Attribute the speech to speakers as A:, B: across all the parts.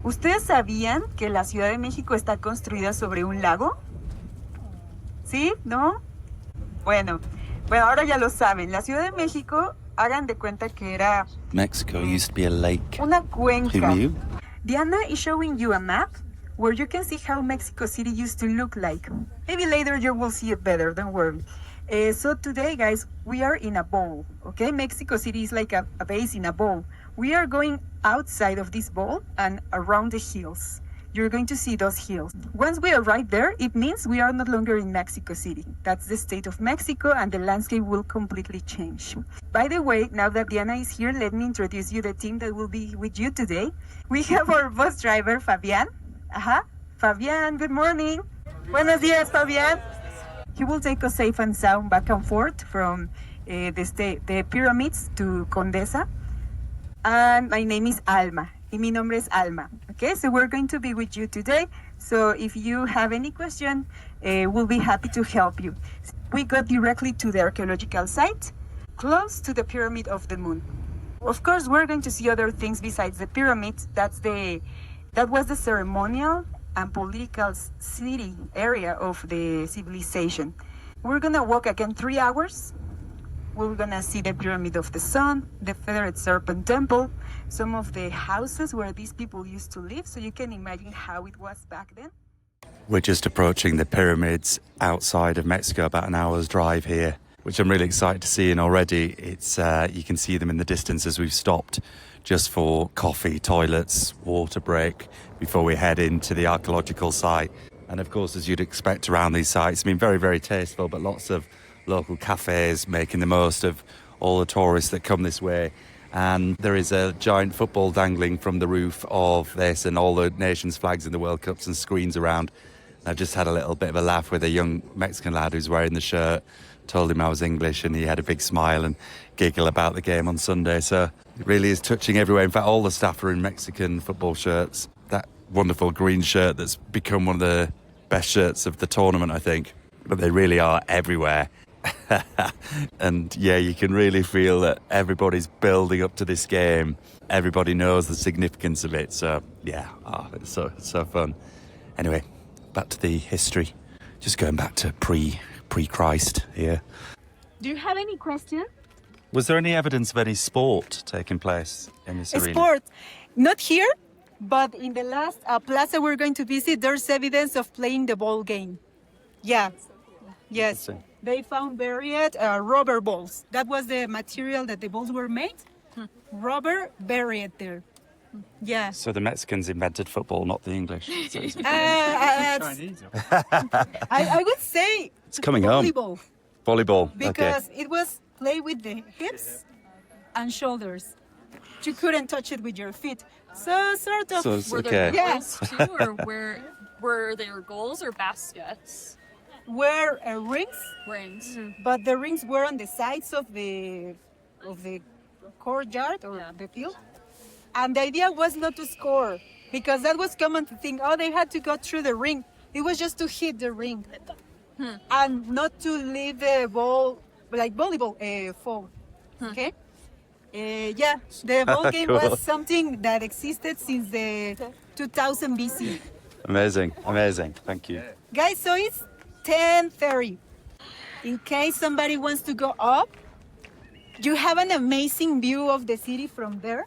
A: ¿Ustedes sabían que la Ciudad de México está construida sobre un lago? ¿Sí? ¿No? Bueno, ahora ya lo saben. La Ciudad de México, hagan de cuenta que era
B: Mexico used to be a lake.
A: una cuenca.
B: Who knew?
A: Diana is showing you a map where you can see how Mexico City used to look like. Maybe later you will see it better, don't worry. So today, guys, we are in a bowl, okay? Mexico City is like a base in a bowl. We are going outside of this bowl and around the hills. You're going to see those hills. Once we arrive there, it means we are no longer in Mexico City. That's the state of Mexico, and the landscape will completely change. By the way, now that Diana is here, let me introduce you the team that will be with you today. We have our bus driver, Fabián. Fabián, good morning. Buenos días, Fabián. He will take us safe and sound back and forth from the pyramids to Condesa. And my name is Alma. Y mi nombre es Alma. Okay, so we're going to be with you today. So if you have any question, we'll be happy to help you. We go directly to the archaeological site, close to the Pyramid of the Moon. Of course, we're going to see other things besides the pyramids. That was the ceremonial and political city area of the civilization. We're gonna walk again 3 hours. We're gonna see the Pyramid of the Sun, the Feathered Serpent Temple, some of the houses where these people used to live, so you can imagine how it was back then.
B: We're just approaching the pyramids outside of Mexico, about an hour's drive here, which I'm really excited to see. And already it's you can see them in the distance as we've stopped just for coffee, toilets, water break before we head into the archaeological site. And of course, as you'd expect around these sites, I mean, very, very tasteful, but lots of local cafes making the most of all the tourists that come this way. And there is a giant football dangling from the roof of this, and all the nations' flags in the World Cups and screens around. I just had a little bit of a laugh with a young Mexican lad who's wearing the shirt, told him I was English, and he had a big smile and giggle about the game on Sunday. So it really is touching everywhere. In fact, all the staff are in Mexican football shirts. That wonderful green shirt that's become one of the best shirts of the tournament, I think. But they really are everywhere. And yeah, you can really feel that everybody's building up to this game. Everybody knows the significance of it. So yeah, it's so fun. Anyway, back to the history. Just going back to pre-Christ here.
A: Do you have any question?
B: Was there any evidence of any sport taking place in this arena?
A: Sport, not here, but in the last plaza we're going to visit, there's evidence of playing the ball game. Yeah, yes. They found buried rubber balls. That was the material that the balls were made. Rubber buried there. Yeah.
B: So the Mexicans invented football, not the English.
A: Chinese. I would say
B: it's coming
A: volleyball.
B: Home. Volleyball.
A: Because
B: okay.
A: It was play with the hips and shoulders. You couldn't touch it with your feet. So sort of.
B: So
C: were there goals too, or were there goals or baskets?
A: Were rings.
C: Rings.
A: Mm-hmm. But the rings were on the sides of the courtyard or the field. And the idea was not to score, because that was common to think, they had to go through the ring. It was just to hit the ring and not to leave the ball, like volleyball, fall. Okay? The ball game
B: Cool.
A: was something that existed since the 2000 BC.
B: Amazing. Thank you.
A: Guys, so it's 10:30. In case somebody wants to go up, you have an amazing view of the city from there.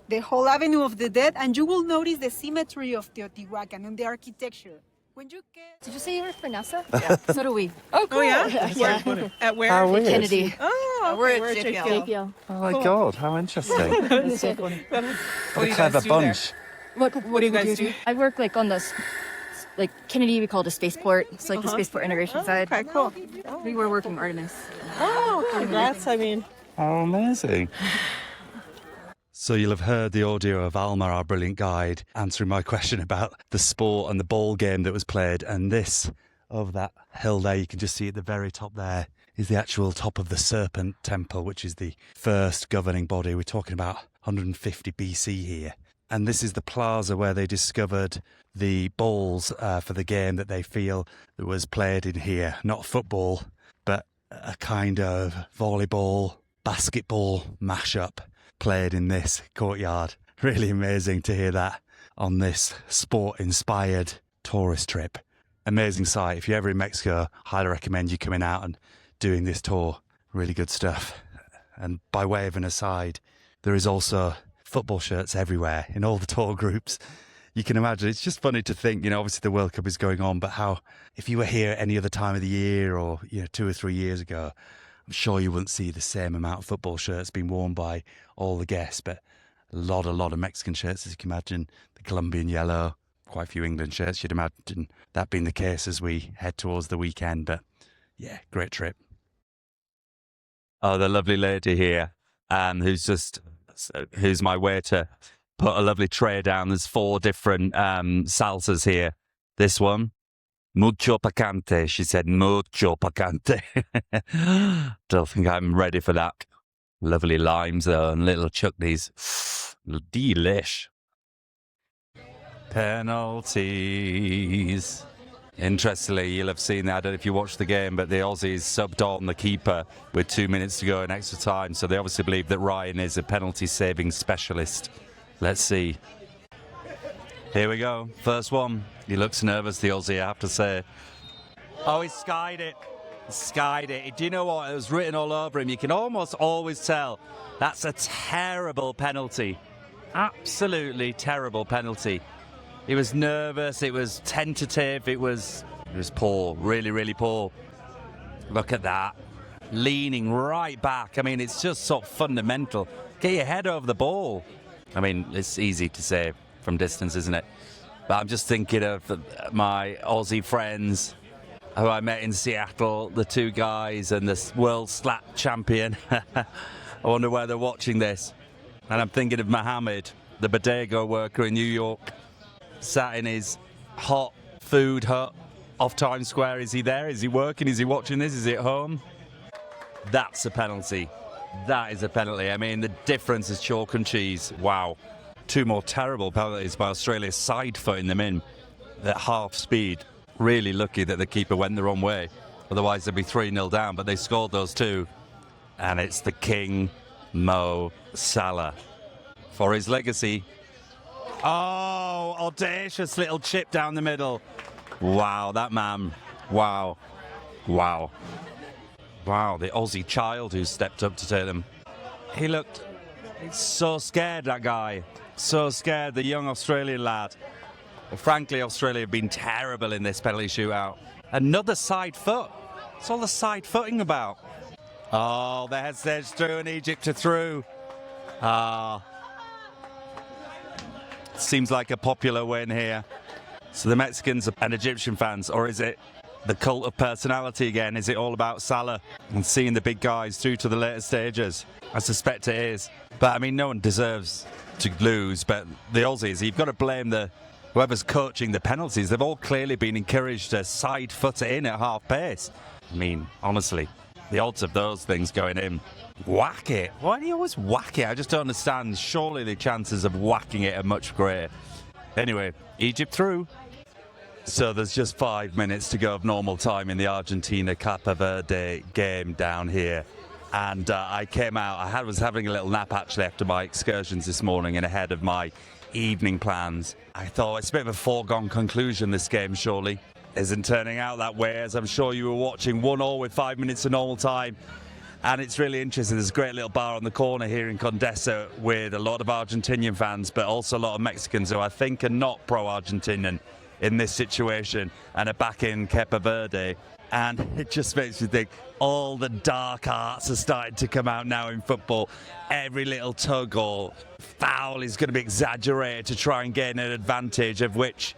A: The whole Avenue of the Dead, and you will notice the symmetry of Teotihuacán and the architecture. When you get...
C: Did you say you were Vanessa? Yeah. So do we. Oh, cool.
A: Oh, yeah?
C: Yeah.
A: At where?
B: How weird.
C: Kennedy.
A: Oh,
C: We're
A: okay,
C: at JPL.
A: JPL.
B: Oh my God, how interesting. What a clever bunch.
C: What do you guys do? I work on this, Kennedy, we call it a spaceport. It's the spaceport integration side.
A: Okay, cool.
C: We were working Artemis.
A: Oh, congrats,
B: How amazing. So you'll have heard the audio of Alma, our brilliant guide, answering my question about the sport and the ball game that was played. And this, over that hill there, you can just see at the very top there, is the actual top of the Serpent Temple, which is the first governing body. We're talking about 150 BC here. And this is the plaza where they discovered the balls for the game that they feel that was played in here. Not football, but a kind of volleyball, basketball mashup played in this courtyard. Really amazing to hear that. on this sport-inspired tourist trip. Amazing sight. If you're ever in Mexico, highly recommend you coming out and doing this tour. Really good stuff. And by way of an aside, there is also football shirts everywhere in all the tour groups. You can imagine, it's just funny to think, obviously the World Cup is going on, but how, if you were here any other time of the year or, 2 or 3 years ago, I'm sure you wouldn't see the same amount of football shirts being worn by all the guests, but a lot of Mexican shirts, as you can imagine, the Colombian yellow, quite a few England shirts. You'd imagine that being the case as we head towards the weekend, but yeah, great trip. Oh, the lovely lady here, who's my waiter, put a lovely tray down. There's 4 different salsas here. This one, mucho picante. She said mucho picante. Don't think I'm ready for that. Lovely limes though, and little chutneys. Delish. Penalties. Interestingly, you'll have seen that. I don't know if you watched the game, but the Aussies subbed on the keeper with 2 minutes to go in extra time. So they obviously believe that Ryan is a penalty-saving specialist. Let's see. Here we go. First one. He looks nervous, the Aussie, I have to say. Oh, he skied it. Skied it. Do you know what? It was written all over him. You can almost always tell that's a terrible penalty. Absolutely terrible penalty. He was nervous, it was tentative, it was poor, really, really poor. Look at that. Leaning right back. I mean, it's just sort of fundamental. Get your head over the ball. I mean, it's easy to say from distance, isn't it? But I'm just thinking of my Aussie friends who I met in Seattle, the 2 guys and the world slap champion. I wonder where they're watching this. And I'm thinking of Mohammed, the bodega worker in New York, sat in his hot food hut off Times Square. Is he there? Is he working? Is he watching this? Is he at home? That's a penalty. That is a penalty. I mean, the difference is chalk and cheese. Wow. 2 more terrible penalties by Australia, side-footing them in at half speed. Really lucky that the keeper went the wrong way. Otherwise, they'd be 3-0 down, but they scored those 2. And it's the King, Mo Salah. For his legacy. Oh, audacious little chip down the middle. Wow, that man. Wow. Wow. Wow, the Aussie child who stepped up to take them. He looked so scared, that guy. So scared, the young Australian lad. Well, frankly, Australia have been terrible in this penalty shootout. Another side foot. What's all the side footing about? Oh, the head stage through and Egypt are through. Seems like a popular win here. So the Mexicans and Egyptian fans, or is it the cult of personality again? Is it all about Salah and seeing the big guys through to the later stages? I suspect it is. But I mean, no one deserves to lose, but the Aussies, you've got to blame whoever's coaching the penalties. They've all clearly been encouraged to side foot it in at half pace. I mean, honestly, the odds of those things going in. Whack it. Why do you always whack it? I just don't understand. Surely the chances of whacking it are much greater. Anyway, Egypt through. So there's just 5 minutes to go of normal time in the Argentina-Cape Verde game down here. And I came out, I was having a little nap actually after my excursions this morning and ahead of my evening plans. I thought it's a bit of a foregone conclusion, this game, surely. Isn't turning out that way, as I'm sure you were watching 1-1 with 5 minutes of normal time. And it's really interesting. There's a great little bar on the corner here in Condesa with a lot of Argentinian fans, but also a lot of Mexicans who I think are not pro-Argentinian in this situation and are back in Cape Verde. And it just makes me think all the dark arts are starting to come out now in football. Every little tug or foul is going to be exaggerated to try and gain an advantage, of which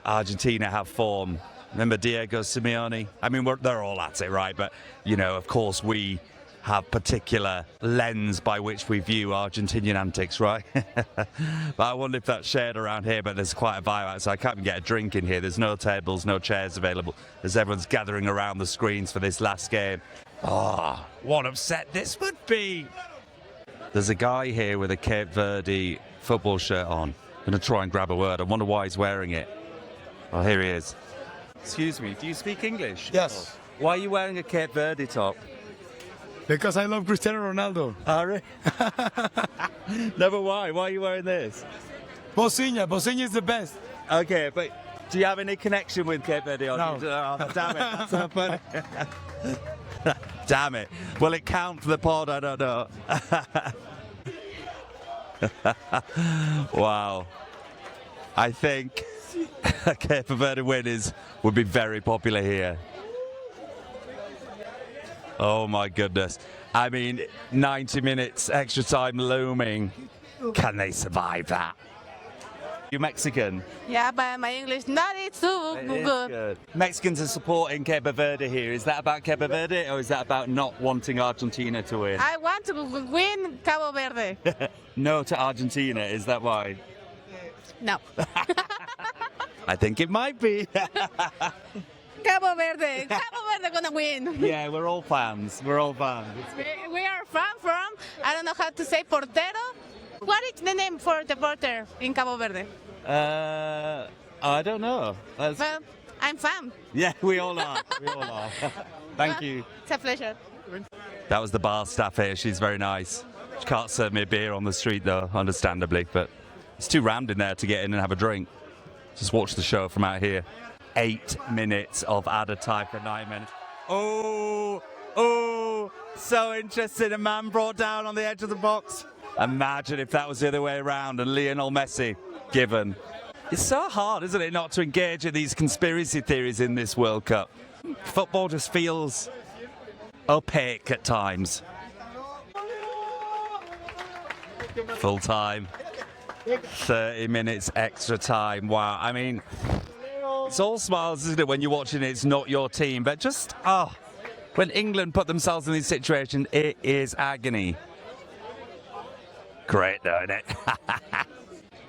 B: Argentina have form. Remember Diego Simeone? I mean, they're all at it, right? But, of course, we have particular lens by which we view Argentinian antics, right? But I wonder if that's shared around here, but there's quite a vibe out, so I can't even get a drink in here. There's no tables, no chairs available, as everyone's gathering around the screens for this last game. Oh, what upset this would be! There's a guy here with a Cape Verde football shirt on. I'm going to try and grab a word. I wonder why he's wearing it. Oh, here he is. Excuse me, do you speak English?
D: Yes.
B: Why are you wearing a Cape Verde top?
D: Because I love Cristiano Ronaldo.
B: Oh, really? No, but why? Why are you wearing this?
D: Bociña is the best.
B: Okay, but do you have any connection with Cape Verde? Or
D: No.
B: Oh, damn it. That's so funny. Damn it. Will it count for the pod? I don't know. Wow. I think a Cape Verde win would be very popular here. Oh my goodness. I mean, 90 minutes extra time looming. Can they survive that? You're Mexican.
E: Yeah, but my English not too good.
B: Mexicans are supporting Cape Verde here. Is that about Cape Verde or is that about not wanting Argentina to win?
E: I want to win Cabo Verde.
B: No to Argentina, is that why?
E: No.
B: I think it might be.
E: Cabo Verde. Cabo Verde gonna win.
B: Yeah, we're all fans. We're all fans.
E: We are from, I don't know how to say, portero. What is the name for the porter in Cabo Verde?
B: I don't know.
E: Well, I'm fan.
B: Yeah, we all are. We all are. Thank you.
E: It's a pleasure.
B: That was the bar staff here. She's very nice. She can't serve me a beer on the street though, understandably, but it's too rammed in there to get in and have a drink. Just watch the show from out here. 8 minutes of added time for 9 minutes. Oh, so interesting. A man brought down on the edge of the box. Imagine if that was the other way around and Lionel Messi given. It's so hard, isn't it, not to engage in these conspiracy theories in this World Cup. Football just feels opaque at times. Full time. 30 minutes extra time. Wow. I mean, it's all smiles, isn't it, when you're watching it, it's not your team. But just, when England put themselves in these situations, it is agony. Great, though, isn't it?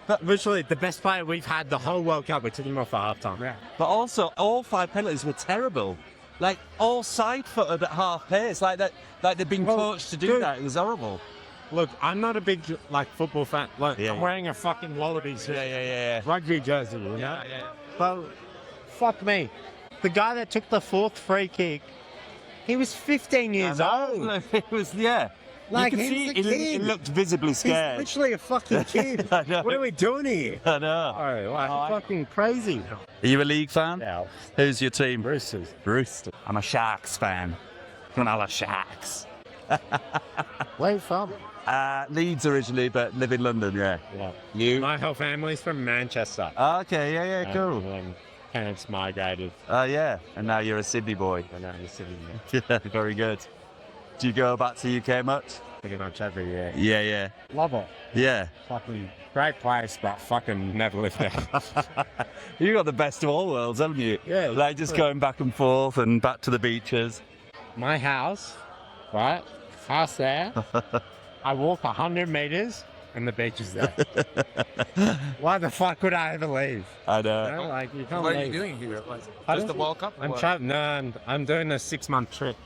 F: But literally, the best player we've had the whole World Cup, we took him off at half-time.
B: Yeah. But also, all 5 penalties were terrible. Like, all side-footed at half pace. Like they've been coached to do that. It was horrible.
F: Look, I'm not a big football fan. Like,
B: Yeah.
F: I'm wearing a fucking Wallabies
B: Yeah.
F: rugby jersey, you know? Yeah. But fuck me. The guy that took the 4th free kick, he was 15 years old.
B: It was, yeah.
F: Like,
B: you can see he looked visibly scared.
F: He's literally a fucking kid.
B: I know.
F: What are we doing here?
B: I know.
F: Fucking crazy.
B: Are you a league fan?
F: Yeah.
B: Who's your team?
F: Roosters.
B: Roosters. I'm a Sharks fan. From all the Sharks.
F: Where are you from?
B: Leeds originally, but live in London, yeah. You?
F: My whole family's from Manchester.
B: Okay, yeah, cool.
F: And parents migrated.
B: Yeah, and now you're a Sydney boy.
F: And now you're sitting there.
B: Yeah, very good. Do you go back to UK much?
F: Pretty much every year.
B: Yeah.
F: Love it.
B: Yeah.
F: Fucking great place, but fucking never lived there.
B: You got the best of all worlds, haven't you?
F: Yeah.
B: Like just going back and forth and back to the beaches.
F: My house, right? House there. I walk 100 meters and the beach is there. Why the fuck would I ever leave?
B: I know.
F: You know, like, you can't
G: What are
F: leave.
G: you doing here? Like,
F: Pardon?
G: just the World Cup? or
F: I'm
G: what?
F: traveling. No, I'm doing a 6-month trip.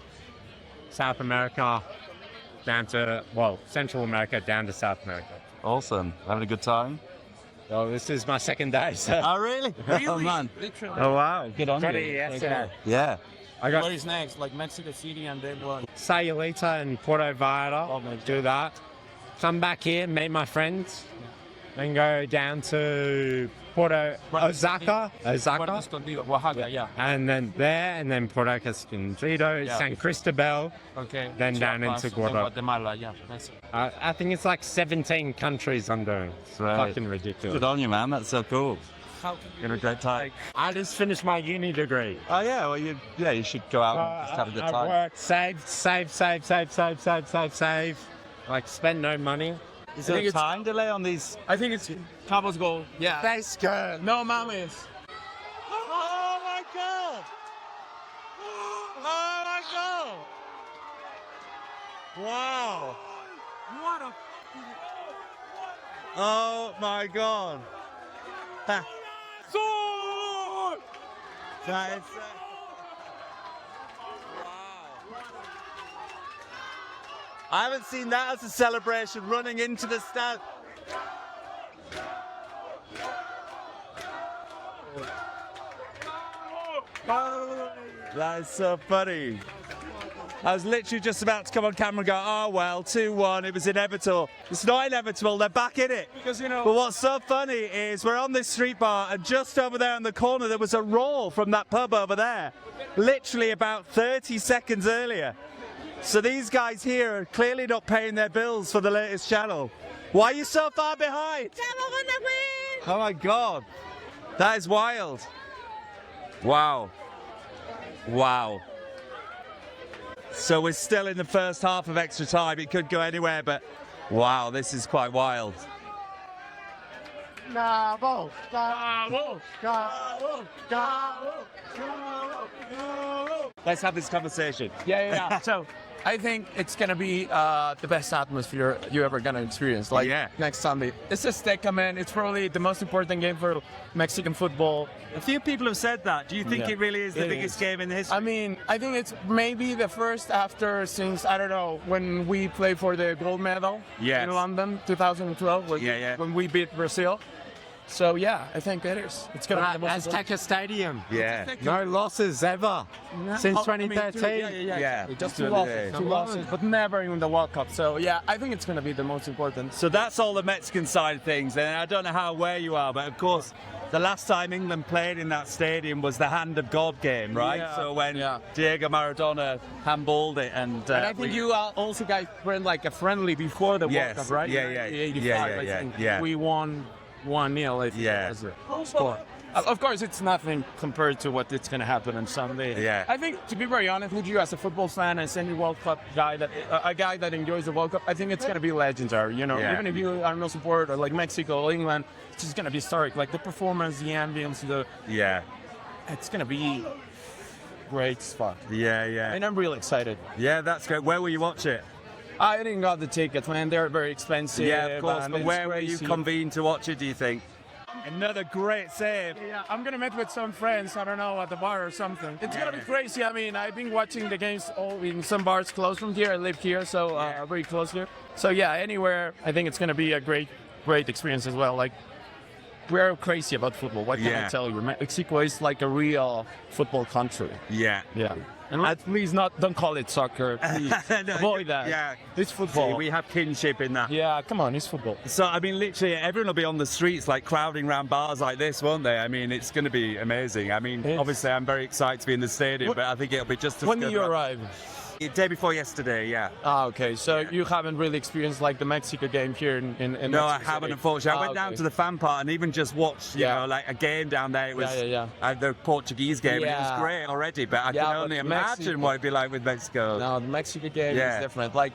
F: South America, Central America, down to South America.
B: Awesome. Having a good time?
F: So this is my 2nd day. So
B: Oh, really? Oh, man.
G: Literally.
B: Oh, wow. Good on
F: got
B: you.
F: here yesterday.
B: Yeah.
F: I got
G: Where is next? Like Mexico City and then what?
F: Civilisation and Puerto Vallarta. Do that. Come back here, meet my friends, then go down to Osaka,
G: Puerto Escondido, Oaxaca, yeah.
F: and then there, and then Puerto Escondido,
G: Yeah.
F: San Cristobal,
G: Okay.
F: then down
G: Chiapas,
F: into
G: then
F: Guatemala.
G: Guatemala, yeah. That's it.
F: I think it's like 17 countries I'm doing. It's
B: Right.
F: fucking ridiculous.
B: Good on you, man. That's so cool.
G: How
B: You had a great time.
F: I just finished my uni degree.
B: Oh, yeah. Well, you should go out and just have a good
F: I
B: time.
F: worked, save. Like, spend no money.
B: Is there a time delay on these?
G: I think it's Cabo's goal. Yeah.
F: Face girl.
G: No mames.
B: Oh, my God. Oh, my God. Wow.
G: What a...
B: Oh, my God. Ha. That is... I haven't seen that as a celebration, running into the stand. That is so funny. I was literally just about to come on camera and go, oh well, 2-1, it was inevitable. It's not inevitable, they're back in it.
G: Because, you know,
B: But what's so funny is we're on this street bar and just over there in the corner there was a roar from that pub over there. Literally about 30 seconds earlier. So these guys here are clearly not paying their bills for the latest channel. Why are you so far behind? Oh my God. That is wild. Wow. Wow. So we're still in the first half of extra time. It could go anywhere, but wow, this is quite wild.
F: Bravo! Bravo! Bravo! Bravo!
B: Let's have this conversation.
G: yeah. So I think it's gonna be the best atmosphere you're ever gonna experience. Like next Sunday, it's Azteca, man. It's probably the most important game for Mexican football.
B: A few people have said that. Do you think
G: Yeah.
B: it really is the
G: It
B: biggest
G: is.
B: game in history?
G: I mean, I think it's maybe the first after since I don't know when we played for the gold medal
B: Yes.
G: in London, 2012.
B: Yeah.
G: When we beat Brazil. So yeah, I think it is. It's gonna be the most important.
F: Azteca Stadium.
B: Yeah.
F: No losses ever since
G: Oh, I mean,
F: 2013.
B: Yeah.
G: Just
B: Two
G: two losses,
B: days.
G: two losses, but never in the World Cup. So yeah, I think it's gonna be the most important.
B: So that's all the Mexican side of things. And I don't know how aware you are, but of course, the last time England played in that stadium was the Hand of God game, right?
G: Yeah.
B: So when
G: Yeah.
B: Diego Maradona handballed it, and
G: And I think you also guys were like a friendly before the
B: Yes.
G: World Cup, right?
B: Yeah.
G: 85,
B: Yeah.
G: I think.
B: Yeah.
G: We won 1-0. I think
B: Yeah.
G: as a score. Of course, it's nothing compared to what it's going to happen on Sunday.
B: Yeah.
G: I think, to be very honest with you, as a football fan, as any World Cup guy, a guy that enjoys the World Cup, I think it's going to be legendary. You know,
B: Yeah.
G: even if you are no supporter like Mexico or England, it's just going to be historic. Like the performance, the ambience,
B: Yeah.
G: it's going to be great fun.
B: Yeah.
G: And I'm really excited.
B: Yeah, that's great. Where will you watch it?
G: I didn't got the tickets, man. They're very expensive.
B: Yeah, of course.
G: and
B: But
G: it's
B: where will you
G: crazy.
B: convene to watch it, do you think? Another great save.
G: Yeah, I'm gonna meet with some friends. I don't know, at the bar or something. It's gonna be crazy. I mean, I've been watching the games all in some bars close from here. I live here, so very close here. So yeah, anywhere. I think it's gonna be a great experience as well. Like, we're crazy about football. What can
B: Yeah.
G: I tell you? Mexico is like a real football country.
B: Yeah.
G: Yeah. And please don't call it soccer. Please
B: No,
G: avoid that.
B: Yeah.
G: It's football.
B: We have kinship in that.
G: Yeah, come on, it's football.
B: So, I mean, literally, everyone will be on the streets, like, crowding around bars like this, won't they? I mean, it's going to be amazing. I mean,
G: It's-
B: obviously, I'm very excited to be in the stadium,
G: What-
B: but I think it'll be just as
G: When
B: good.
G: do you arrive?
B: Day before yesterday, yeah.
G: Ah, okay. So you haven't really experienced like the Mexico game here in
B: No, I
G: Mexico
B: haven't,
G: City?
B: unfortunately. I
G: Ah,
B: went down
G: okay.
B: to the fan part and even just watched, you
G: Yeah.
B: know, like a game down there. It was
G: Yeah.
B: the Portuguese game, and it
G: Yeah.
B: was great already, but I
G: Yeah,
B: can
G: but
B: only
G: Mexico-
B: imagine what it'd be like with Mexico.
G: No, the Mexico game
B: Yeah.
G: is different. Like,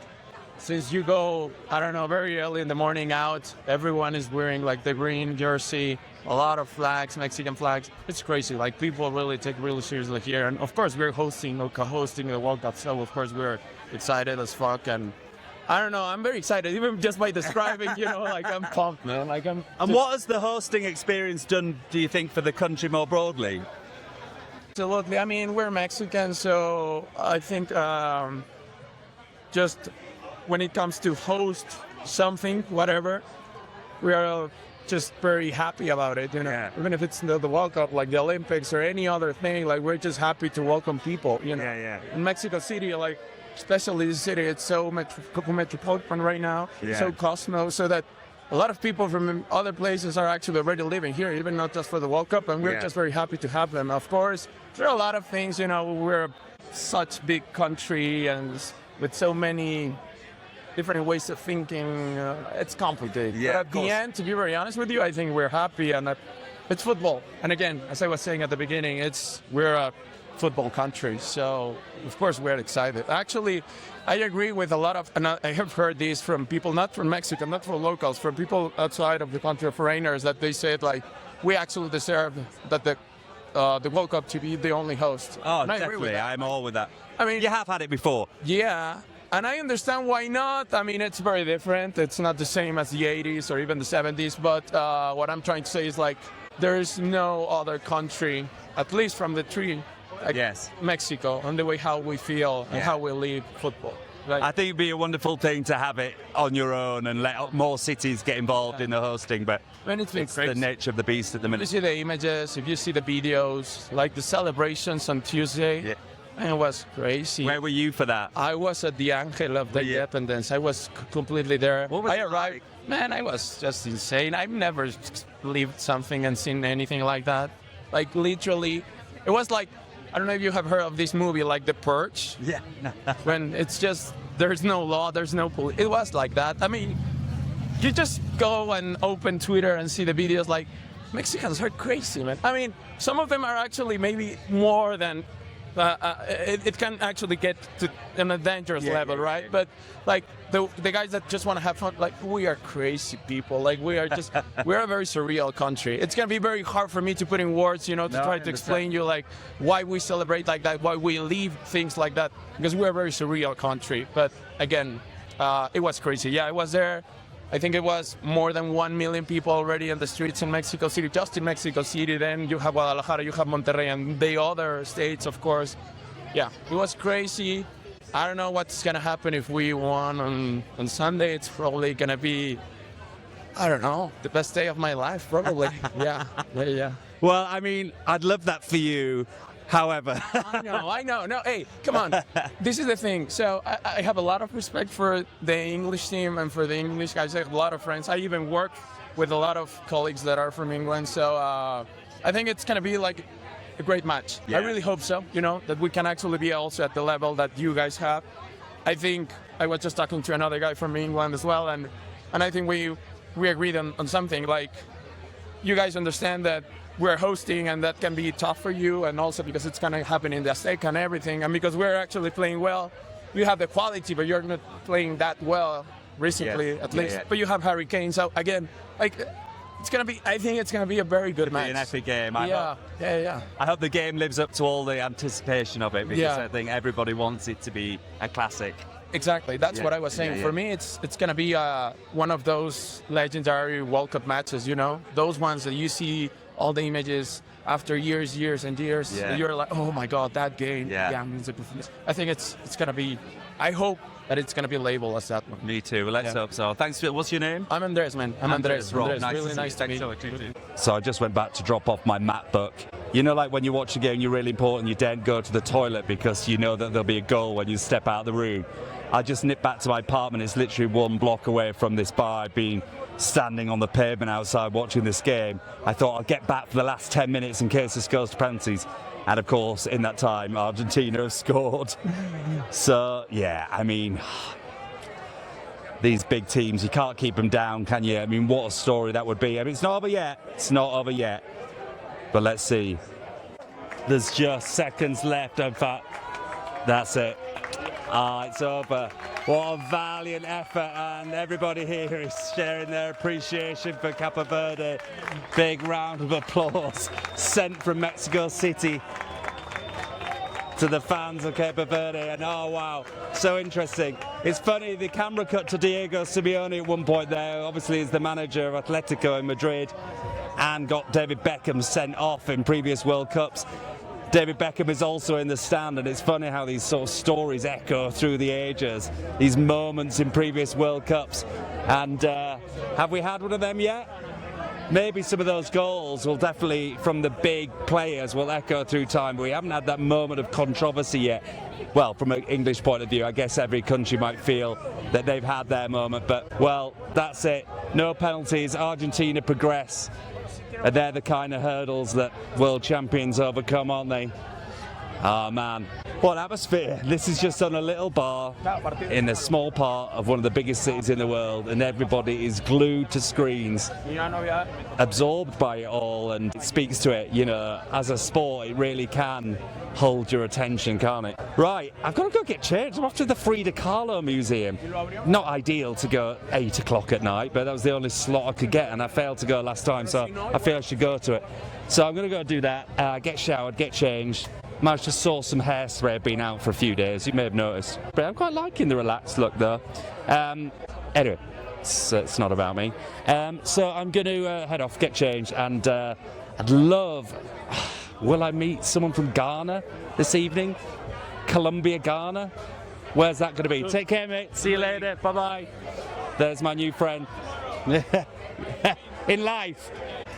G: since you go, I don't know, very early in the morning out, everyone is wearing like the green jersey, a lot of flags, Mexican flags. It's crazy. Like, people really take really seriously here. And of course, we're hosting or co-hosting the World Cup, so of course we're excited as fuck. And I don't know, I'm very excited, even just by describing, you know, like I'm pumped, man. Like I'm.
B: And what has the hosting experience done, do you think, for the country more broadly?
G: Absolutely. I mean, we're Mexican, so I think just when it comes to host something, whatever, we are just very happy about it. You know,
B: Yeah.
G: even if it's the World Cup, like the Olympics or any other thing, like we're just happy to welcome people. You know,
B: Yeah.
G: in Mexico City, like especially the city, it's so metropolitan right now,
B: Yeah.
G: so cosmos, so that a lot of people from other places are actually already living here, even not just for the World Cup, and we're
B: Yeah.
G: just very happy to have them. Of course, there are a lot of things, you know, we're such big country and with so many different ways of thinking, it's complicated.
B: Yeah,
G: but
B: of
G: at the
B: course.
G: end, to be very honest with you, I think we're happy, and it's football. And again, as I was saying at the beginning, we're a football country, so of course we're excited. Actually, I agree with a lot of, and I have heard this from people not from Mexico, not from locals, from people outside of the country, foreigners, that they said like, we actually deserve that the World Cup to be the only host.
B: Oh,
G: And I agree with
B: definitely.
G: that.
B: I'm all with that.
G: I mean,
B: You have had it before.
G: yeah, and I understand why not. I mean, it's very different. It's not the same as the 80s or even the 70s, but what I'm trying to say is like, there's no other country, at least from the three, like
B: Yes.
G: Mexico, and the way how we feel and
B: Yeah.
G: how we live football. Right?
B: I think it'd be a wonderful thing to have it on your own and let more cities get involved in the hosting, but
G: And it's been
B: it's the
G: crazy.
B: nature of the beast at the
G: If you
B: minute.
G: see the images, if you see the videos, like the celebrations on Tuesday,
B: Yeah.
G: It was crazy.
B: Where were you for that?
G: I was at the Angel of the Independence. I was completely there.
B: What was
G: I
B: it
G: arrived.
B: like?
G: Man, I was just insane. I've never lived something and seen anything like that. Like literally, it was like, I don't know if you have heard of this movie, like The Purge.
B: Yeah.
G: When it's just, there's no law, there's no police. It was like that. I mean, you just go and open Twitter and see the videos, like, Mexicans are crazy, man. I mean, some of them are actually maybe more than, it can actually get to a dangerous level, right? But like the guys that just want to have fun, like we are crazy people. Like we're a very surreal country. It's gonna be very hard for me to put in words, to try to explain you like why we celebrate like that, why we live things like that, because we're a very surreal country. But again, it was crazy. Yeah, I was there. I think it was more than 1 million people already in the streets in Mexico City, just in Mexico City. Then you have Guadalajara, you have Monterrey, and the other states, of course. Yeah, it was crazy. I don't know what's going to happen if we won on Sunday. It's probably going to be, I don't know, the best day of my life, probably. Yeah.
B: Well, I mean, I'd love that for you. However,
G: I know. No, hey, come on. This is the thing. So I have a lot of respect for the English team and for the English guys. I have a lot of friends. I even work with a lot of colleagues that are from England. So I think it's going to be like a great match.
B: Yeah.
G: I really hope so, that we can actually be also at the level that you guys have. I think I was just talking to another guy from England as well. And I think we agreed on something like you guys understand that we're hosting and that can be tough for you, and also because it's going to happen in the Azteca and everything, and because we're actually playing well. You have the quality, but you're not playing that well recently, at least. Yeah. But you have Harry Kane, so again, like it's going to be, I think it's going to be a very good match.
B: An epic game.
G: Yeah.
B: I hope the game lives up to all the anticipation of it, because I think everybody wants it to be a classic.
G: Exactly, that's what I was saying. For me, it's going to be one of those legendary World Cup matches, those ones that you see all the images after years and years.
B: Yeah.
G: You're like, oh my God, that game.
B: Yeah.
G: I think it's going to be, I hope that it's going to be labeled as that one.
B: Me too. Well, let's hope so. Thanks. What's your name?
G: I'm Andrés, man. Andrés.
B: Nice
G: really nice to meet you.
B: So I just went back to drop off my map book. Like when you watch a game, you're really important. You don't go to the toilet because you know that there'll be a goal when you step out of the room. I just nipped back to my apartment. It's literally 1 block away from this bar. I've been standing on the pavement outside watching this game. I thought I'll get back for the last 10 minutes in case this goes to penalties. And of course, in that time, Argentina have scored. So, yeah, I mean, these big teams, you can't keep them down, can you? I mean, what a story that would be. I mean, it's not over yet. It's not over yet. But let's see. There's just seconds left. In fact, that's it. It's over. What a valiant effort, and everybody here is sharing their appreciation for Cape Verde. Big round of applause sent from Mexico City to the fans of Cape Verde, and oh wow, so interesting. It's funny, the camera cut to Diego Simeone at one point there, obviously is the manager of Atletico in Madrid, and got David Beckham sent off in previous World Cups. David Beckham is also in the stand, and it's funny how these sort of stories echo through the ages, these moments in previous World Cups. And have we had one of them yet? Maybe some of those goals will definitely, from the big players, will echo through time, but we haven't had that moment of controversy yet. Well, from an English point of view, I guess every country might feel that they've had their moment, but, well, that's it. No penalties, Argentina progress. And they're the kind of hurdles that world champions overcome, aren't they? Oh man, what atmosphere. This is just on a little bar in a small part of one of the biggest cities in the world, and everybody is glued to screens, absorbed by it all, and it speaks to it. As a sport, it really can hold your attention, can't it? Right, I've got to go get changed. I'm off to the Frida Kahlo Museum. Not ideal to go at 8 o'clock at night, but that was the only slot I could get, and I failed to go last time, so I feel I should go to it. So I'm going to go do that, get showered, get changed. Managed to source some hairspray. I've been out for a few days, you may have noticed. But I'm quite liking the relaxed look though. Anyway, it's not about me. So I'm going to head off, get changed, and I'd love... Will I meet someone from Ghana this evening? Colombia, Ghana? Where's that going to be? Take care, mate. See you later. Bye-bye. There's my new friend. In life.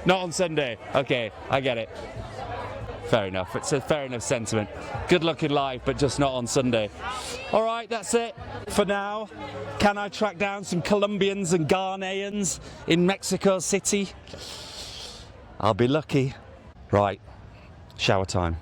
B: Not on Sunday. Okay, I get it. Fair enough. It's a fair enough sentiment. Good luck in life, but just not on Sunday. All right, that's it for now. Can I track down some Colombians and Ghanaians in Mexico City? I'll be lucky. Right, shower time.